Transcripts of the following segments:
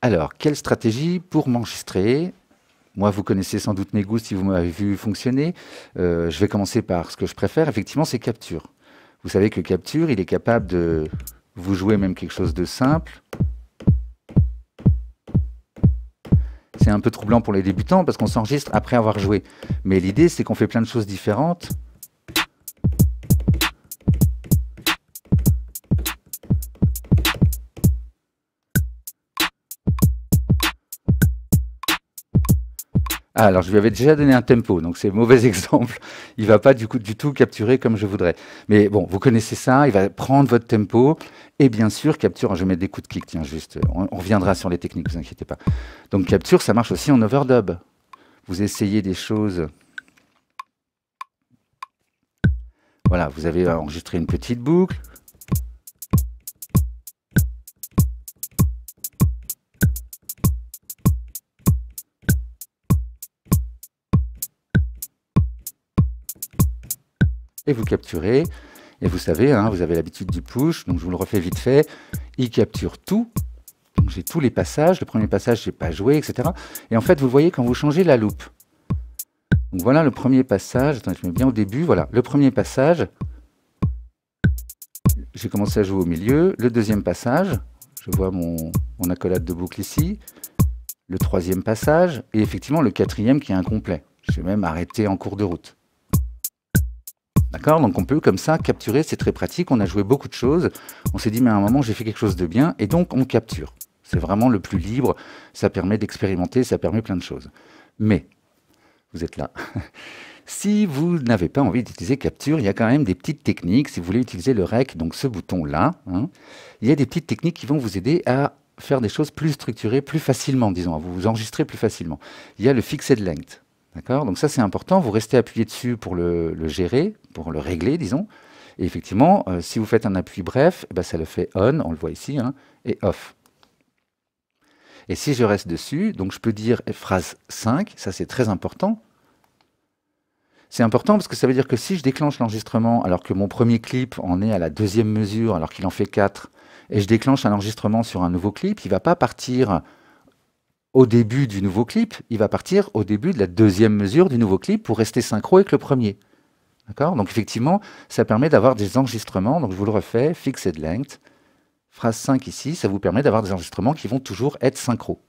Alors, quelle stratégie pour m'enregistrer? Moi, vous connaissez sans doute mes goûts si vous m'avez vu fonctionner. Je vais commencer par ce que je préfère, effectivement, c'est Capture. Vous savez que Capture, il est capable de vous jouer même quelque chose de simple. C'est un peu troublant pour les débutants parce qu'on s'enregistre après avoir joué. Mais l'idée, c'est qu'on fait plein de choses différentes. Ah, alors je lui avais déjà donné un tempo, donc c'est un mauvais exemple. Il va pas du tout capturer comme je voudrais. Mais bon, vous connaissez ça, il va prendre votre tempo et bien sûr capture. Je vais mettre des coups de kick, tiens, juste. On reviendra sur les techniques, vous inquiétez pas. Donc capture, ça marche aussi en overdub. Vous essayez des choses. Voilà, vous avez enregistré une petite boucle. Et vous capturez. Et vous savez, hein, vous avez l'habitude du push, donc je vous le refais vite fait. Il capture tout. Donc j'ai tous les passages. Le premier passage, je n'ai pas joué, etc. Et en fait, vous voyez quand vous changez la loupe. Donc voilà le premier passage. Attendez, je mets bien au début. Voilà, le premier passage. J'ai commencé à jouer au milieu. Le deuxième passage, je vois mon accolade de boucle ici. Le troisième passage. Et effectivement, le quatrième qui est incomplet. Je vais même arrêter en cours de route. D'accord? Donc on peut comme ça capturer, c'est très pratique, on a joué beaucoup de choses, on s'est dit mais à un moment j'ai fait quelque chose de bien, et donc on capture. C'est vraiment le plus libre, ça permet d'expérimenter, ça permet plein de choses. Mais, vous êtes là, si vous n'avez pas envie d'utiliser capture, il y a quand même des petites techniques, si vous voulez utiliser le rec, donc ce bouton-là, hein, il y a des petites techniques qui vont vous aider à faire des choses plus structurées, plus facilement, disons, à vous enregistrer plus facilement. Il y a le fixed length. D'accord? Donc ça c'est important, vous restez appuyé dessus pour le gérer, pour le régler, disons. Et effectivement, si vous faites un appui bref, ben, ça le fait on, on le voit ici, hein, et off. Et si je reste dessus, donc je peux dire phrase 5, ça c'est très important. C'est important parce que ça veut dire que si je déclenche l'enregistrement alors que mon premier clip en est à la deuxième mesure, alors qu'il en fait 4, et je déclenche un enregistrement sur un nouveau clip, il ne va pas partir au début du nouveau clip, il va partir au début de la deuxième mesure du nouveau clip pour rester synchro avec le premier. D'accord? Donc effectivement, ça permet d'avoir des enregistrements, donc je vous le refais, fixed length, phrase 5 ici, ça vous permet d'avoir des enregistrements qui vont toujours être synchro.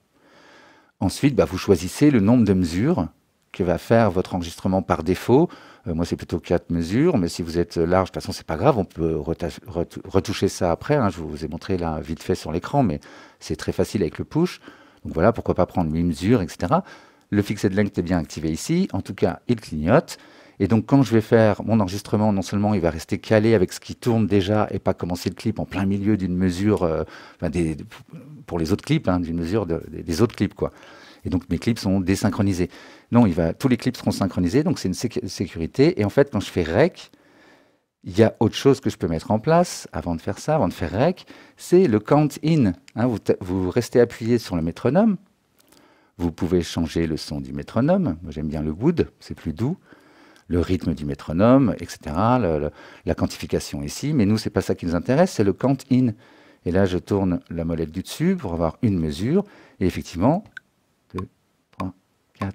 Ensuite, bah, vous choisissez le nombre de mesures que va faire votre enregistrement par défaut. Moi, c'est plutôt 4 mesures, mais si vous êtes large, de toute façon, c'est pas grave, on peut retoucher ça après. Hein, je vous ai montré là vite fait sur l'écran, mais c'est très facile avec le push. Donc voilà, pourquoi pas prendre 8 mesures, etc. Le fixed length est bien activé ici. En tout cas, il clignote. Et donc, quand je vais faire mon enregistrement, non seulement il va rester calé avec ce qui tourne déjà et pas commencer le clip en plein milieu d'une mesure, pour les autres clips, hein, d'une mesure des autres clips, quoi. Et donc, mes clips sont désynchronisés. Non, tous les clips seront synchronisés, donc c'est une sécurité. Et en fait, quand je fais rec, il y a autre chose que je peux mettre en place avant de faire ça, avant de faire rec, c'est le count in. Hein, vous restez appuyé sur le métronome. Vous pouvez changer le son du métronome. Moi, j'aime bien le wood, c'est plus doux. Le rythme du métronome, etc. La quantification ici. Mais nous, c'est pas ça qui nous intéresse, c'est le count in. Et là, je tourne la molette du dessus pour avoir une mesure. Et effectivement, 2, 3, 4.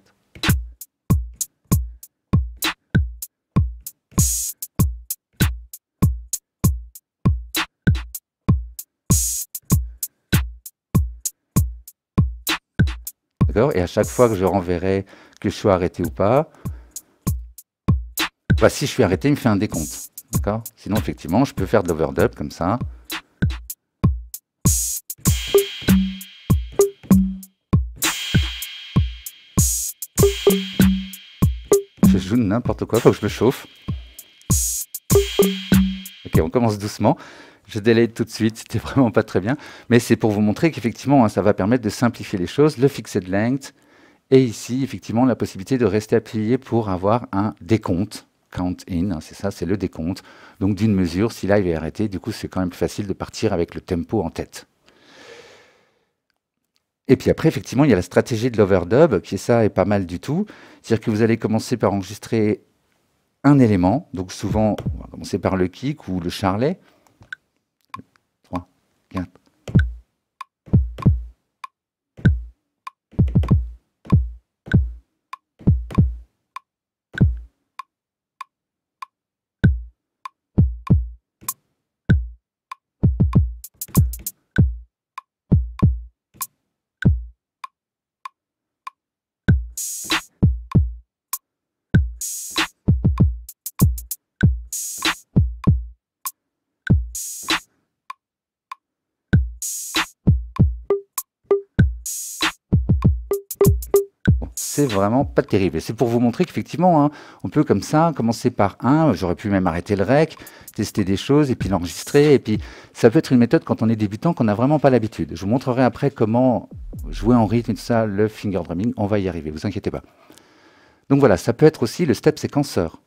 D'accord? Et à chaque fois que je renverrai que je sois arrêté ou pas, bah, si je suis arrêté, il me fait un décompte. D'accord? Sinon, effectivement, je peux faire de l'overdub comme ça. Je joue n'importe quoi, faut que je me chauffe. Ok, on commence doucement. Je délaye tout de suite, c'était vraiment pas très bien. Mais c'est pour vous montrer qu'effectivement, hein, ça va permettre de simplifier les choses. Le fixed length. Et ici, effectivement, la possibilité de rester appuyé pour avoir un décompte. Count in, hein, c'est ça, c'est le décompte. Donc d'une mesure, si là il est arrêté, du coup c'est quand même plus facile de partir avec le tempo en tête. Et puis après, effectivement, il y a la stratégie de l'overdub, qui est pas mal du tout. C'est-à-dire que vous allez commencer par enregistrer un élément. Donc souvent, on va commencer par le kick ou le charlet. 3, 4. c'est vraiment pas terrible. Et c'est pour vous montrer qu'effectivement, hein, on peut comme ça commencer par un, j'aurais pu même arrêter le rec, tester des choses et puis l'enregistrer. Et puis ça peut être une méthode quand on est débutant qu'on n'a vraiment pas l'habitude. Je vous montrerai après comment jouer en rythme et tout ça, le finger drumming, on va y arriver, vous inquiétez pas. Donc voilà, ça peut être aussi le step séquenceur.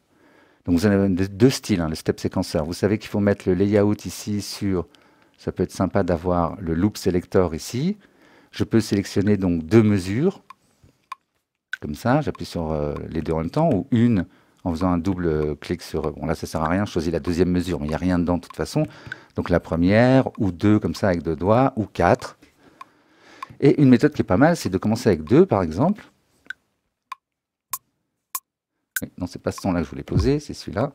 Donc vous avez deux styles, hein, le step séquenceur. Vous savez qu'il faut mettre le layout ici sur, ça peut être sympa d'avoir le loop selector ici. Je peux sélectionner donc deux mesures, comme ça, j'appuie sur les deux en même temps, ou une en faisant un double clic sur, bon là ça sert à rien, je choisis la deuxième mesure, mais il n'y a rien dedans de toute façon. Donc la première, ou deux comme ça avec deux doigts, ou quatre. Et une méthode qui est pas mal, c'est de commencer avec deux par exemple. Non, c'est pas ce son-là que je voulais poser, c'est celui-là.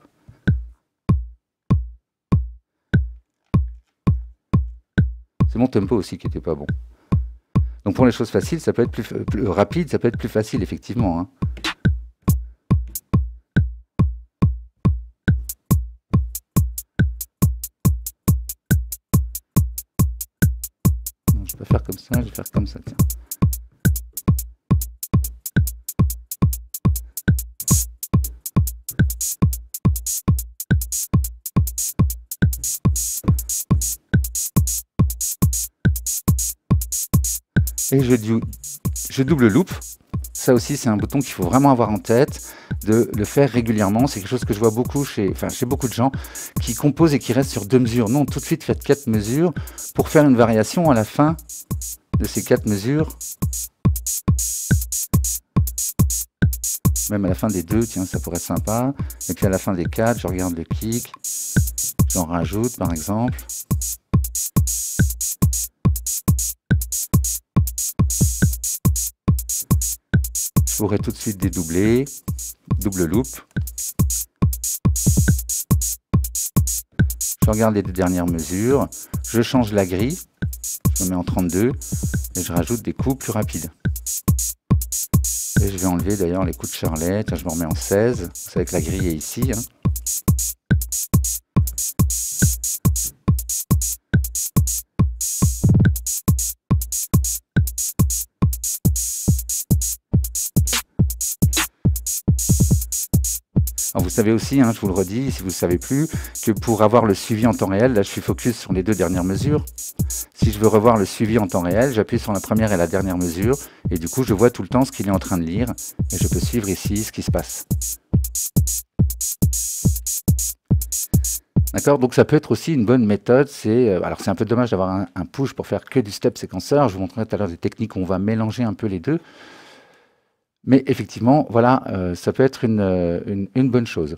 C'est mon tempo aussi qui était pas bon. Donc pour les choses faciles, ça peut être plus rapide, ça peut être plus facile effectivement. Hein. Non, je vais pas faire comme ça, je vais faire comme ça. Tiens. Et je double loop. Ça aussi, c'est un bouton qu'il faut vraiment avoir en tête, de le faire régulièrement. C'est quelque chose que je vois beaucoup chez beaucoup de gens qui composent et qui restent sur deux mesures. Non, tout de suite, faites 4 mesures pour faire une variation à la fin de ces 4 mesures. Même à la fin des deux, tiens, ça pourrait être sympa. Et puis à la fin des 4, je regarde le kick. J'en rajoute, par exemple. Je pourrais tout de suite dédoubler, double loop. Je regarde les deux dernières mesures, je change la grille, je me mets en 32 et je rajoute des coups plus rapides. Et je vais enlever d'ailleurs les coups de charlet, je me remets en 16, vous savez que la grille est ici. Hein. Alors vous savez aussi, hein, je vous le redis, si vous ne savez plus, que pour avoir le suivi en temps réel, là je suis focus sur les deux dernières mesures. Si je veux revoir le suivi en temps réel, j'appuie sur la première et la dernière mesure, et du coup je vois tout le temps ce qu'il est en train de lire, et je peux suivre ici ce qui se passe. D'accord, donc ça peut être aussi une bonne méthode. Alors c'est un peu dommage d'avoir un push pour faire que du step séquenceur. Je vous montrerai tout à l'heure des techniques où on va mélanger un peu les deux. Mais effectivement, voilà, ça peut être une bonne chose.